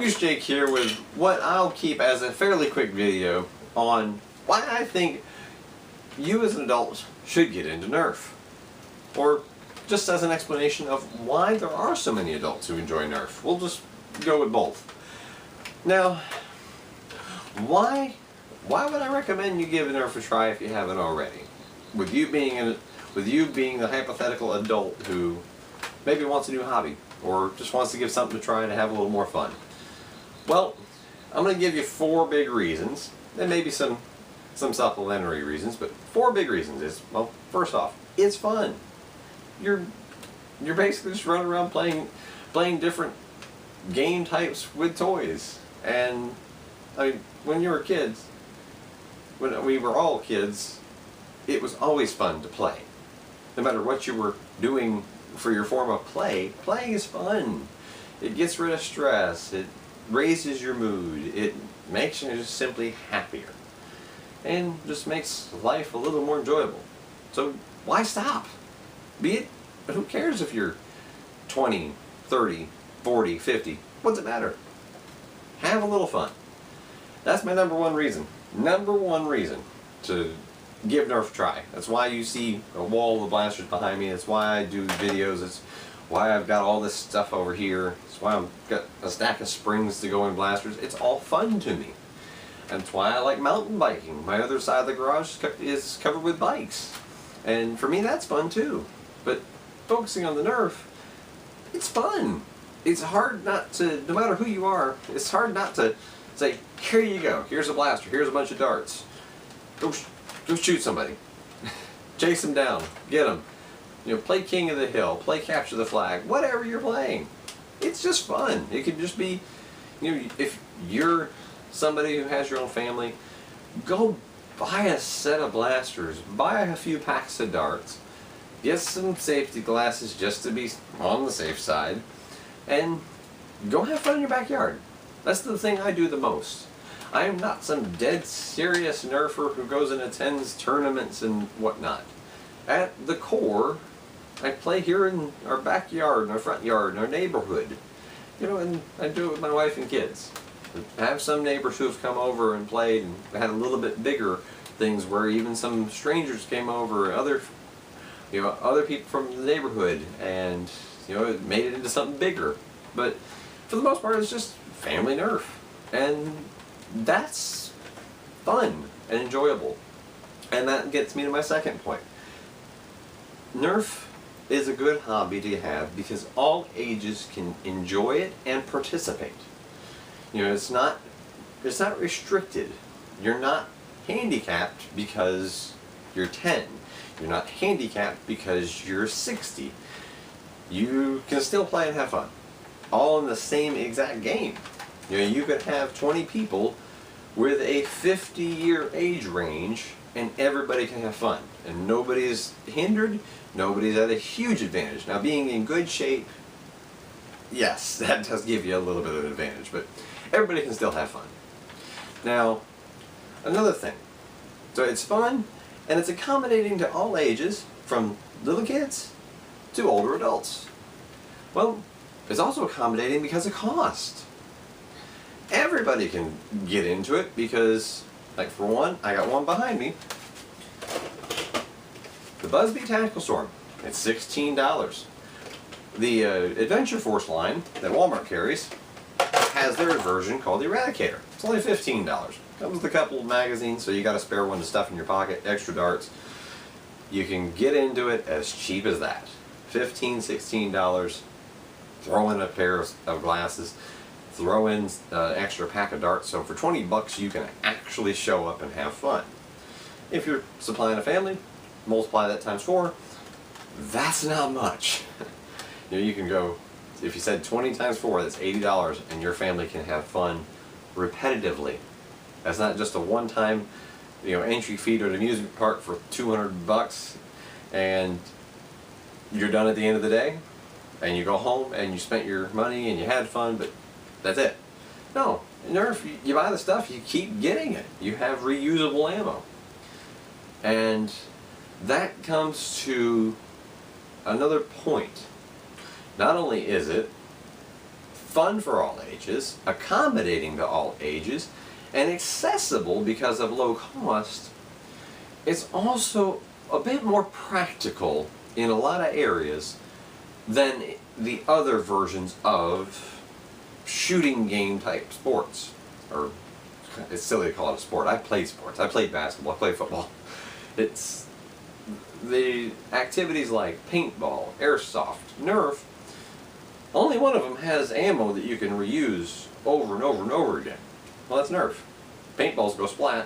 Goose Jake here with what I'll keep as a fairly quick video on why I think you as an adult should get into Nerf. Or just as an explanation of why there are so many adults who enjoy Nerf. We'll just go with both. Now, why would I recommend you give Nerf a try if you haven't already? With you being the hypothetical adult who maybe wants a new hobby or just wants to give something to try to have a little more fun. Well, I'm going to give you 4 big reasons, and maybe some supplementary reasons, but 4 big reasons is, well, first off, it's fun. You're basically just running around playing different game types with toys. And I mean, when you were kids, when we were all kids, it was always fun to play. No matter what you were doing for your form of play, playing is fun. It gets rid of stress. It raises your mood. It makes you just simply happier. And just makes life a little more enjoyable. So why stop? Be it, who cares if you're 20, 30, 40, 50? What's it matter? Have a little fun. That's my number one reason. Number one reason to give Nerf a try. That's why you see a wall of blasters behind me. That's why I do videos. It's why I've got all this stuff over here. It's why I've got a stack of springs to go in blasters. It's all fun to me. And that's why I like mountain biking. My other side of the garage is covered with bikes. And for me that's fun too. But focusing on the Nerf, it's fun. It's hard not to, no matter who you are, it's hard not to say, here you go, here's a blaster, here's a bunch of darts. Go shoot somebody. Chase them down, get them. You know, play King of the Hill, play Capture the Flag, whatever you're playing. It's just fun. It could just be, you know, if you're somebody who has your own family, go buy a set of blasters, buy a few packs of darts, get some safety glasses just to be on the safe side, and go have fun in your backyard. That's the thing I do the most. I am not some dead serious Nerfer who goes and attends tournaments and whatnot. At the core, I play here in our backyard, in our front yard, in our neighborhood. You know, and I do it with my wife and kids. I have some neighbors who have come over and played and had a little bit bigger things where even some strangers came over, other people from the neighborhood, and it made it into something bigger. But for the most part, it's just family Nerf, and that's fun and enjoyable. And that gets me to my second point. Nerf is a good hobby to have because all ages can enjoy it and participate. It's not restricted. You're not handicapped because you're 10. You're not handicapped because you're 60. You can still play and have fun. All in the same exact game. You could have 20 people with a 50-year age range and everybody can have fun. And nobody's hindered, nobody's at a huge advantage. Now, being in good shape, yes, that does give you a little bit of an advantage, but everybody can still have fun. Now, another thing. So it's fun and it's accommodating to all ages, from little kids to older adults. Well, it's also accommodating because of cost. Everybody can get into it because, like, for one, I got one behind me. The Busby Tactical Storm. It's $16. The Adventure Force line that Walmart carries has their version called the Eradicator. It's only $15. Comes with a couple of magazines, so you got a spare one to stuff in your pocket, extra darts. You can get into it as cheap as that. $15, $16. Throw in a pair of glasses. Throw in an extra pack of darts. So for 20 bucks, you can actually show up and have fun. If you're supplying a family, multiply that times 4. That's not much. You can go, if you said 20 times 4, that's $80, and your family can have fun repetitively. That's not just a one-time, entry fee to an amusement park for 200 bucks, and you're done at the end of the day, and you go home and you spent your money and you had fun, but that's it. No, Nerf, you buy the stuff, you keep getting it. You have reusable ammo. And that comes to another point. Not only is it fun for all ages, accommodating to all ages, and accessible because of low cost, it's also a bit more practical in a lot of areas than the other versions of shooting game type sports. Or, it's silly to call it a sport. I played sports. I played basketball. I played football. It's the activities like paintball, airsoft, Nerf. Only one of them has ammo that you can reuse over and over and over again. Well, that's Nerf. Paintballs go splat.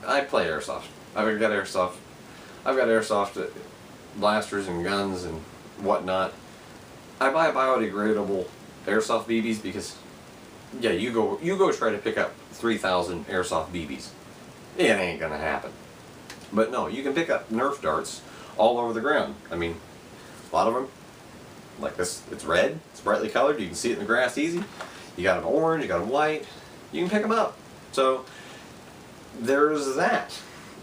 I play airsoft. I've got airsoft blasters and guns and whatnot. I buy biodegradable airsoft BBs because, yeah, you go try to pick up 3,000 airsoft BBs. It ain't gonna happen. But no, you can pick up Nerf darts all over the ground. I mean, a lot of them, like this, it's red, it's brightly colored, you can see it in the grass easy. You got them orange, you got them white, you can pick them up. So, there's that.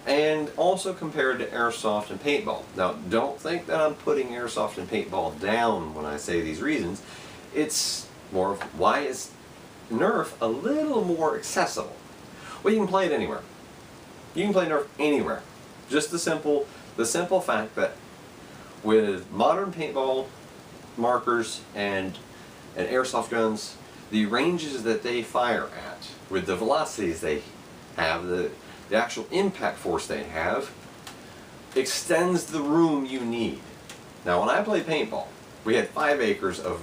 And also compared to airsoft and paintball. Now, don't think that I'm putting airsoft and paintball down when I say these reasons. It's more of why is Nerf a little more accessible? Well, you can play it anywhere. You can play Nerf anywhere. Just the simple fact that with modern paintball markers and airsoft guns, the ranges that they fire at, with the velocities they have, the actual impact force they have, extends the room you need. Now, when I played paintball, we had 5 acres of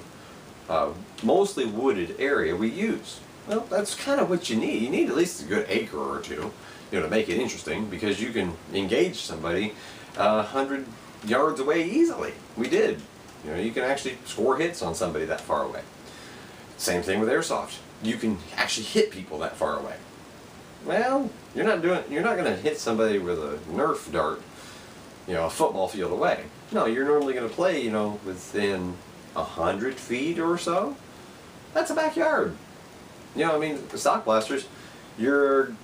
mostly wooded area we use. Well, that's kind of what you need. You need at least a good acre or two, to make it interesting, because you can engage somebody 100 yards away easily. We did. You can actually score hits on somebody that far away. Same thing with airsoft. You can actually hit people that far away. Well, you're not going to hit somebody with a Nerf dart, a football field away. No, you're normally going to play, within 100 feet or so. That's a backyard. The stock blasters, you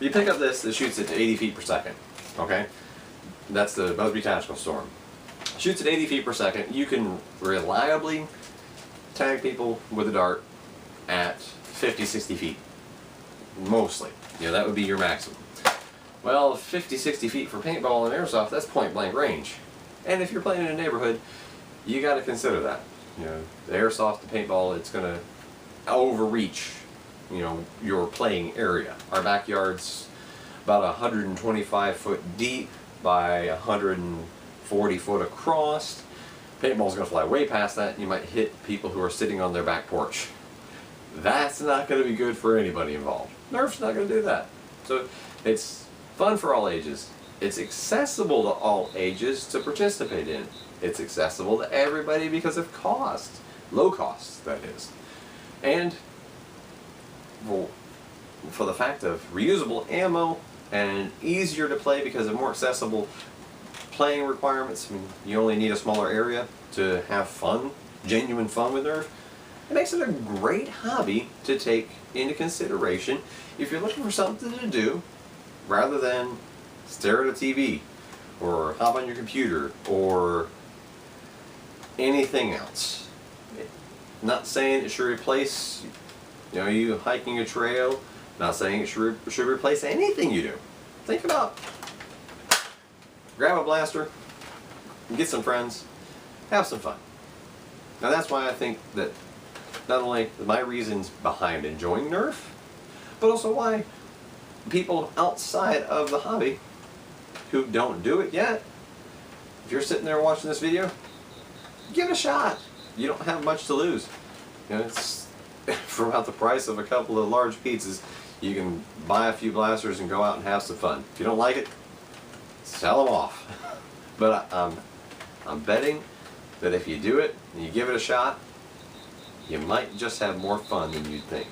pick up this that shoots at 80 feet per second, okay? That's the Busby Tactical Storm. Shoots at 80 feet per second. You can reliably tag people with a dart at 50, 60 feet. Mostly. That would be your maximum. Well, 50, 60 feet for paintball and airsoft, that's point blank range. And if you're playing in a neighborhood, you got to consider that. The airsoft, the paintball, it's going to overreach, your playing area. Our backyard's about 125 foot deep by 140 foot across. Paintball's going to fly way past that, and you might hit people who are sitting on their back porch. That's not going to be good for anybody involved. Nerf's not going to do that. So it's fun for all ages. It's accessible to all ages to participate in. It's accessible to everybody because of cost. Low cost, that is. And for the fact of reusable ammo and easier to play because of more accessible playing requirements. You only need a smaller area to have fun, genuine fun with Nerf. It makes it a great hobby to take into consideration if you're looking for something to do rather than stare at a TV or hop on your computer or anything else. Not saying it should replace, you hiking a trail. Not saying it should replace anything you do. Think about, grab a blaster, get some friends, have some fun. Now that's why I think that not only my reasons behind enjoying Nerf, but also why people outside of the hobby who don't do it yet, if you're sitting there watching this video, give it a shot. You don't have much to lose. It's for about the price of a couple of large pizzas. You can buy a few blasters and go out and have some fun. If you don't like it, sell them off. But I'm betting that if you do it and you give it a shot, you might just have more fun than you'd think.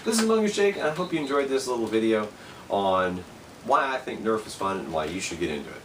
This is Mongoose Jake, and I hope you enjoyed this little video on why I think Nerf is fun and why you should get into it.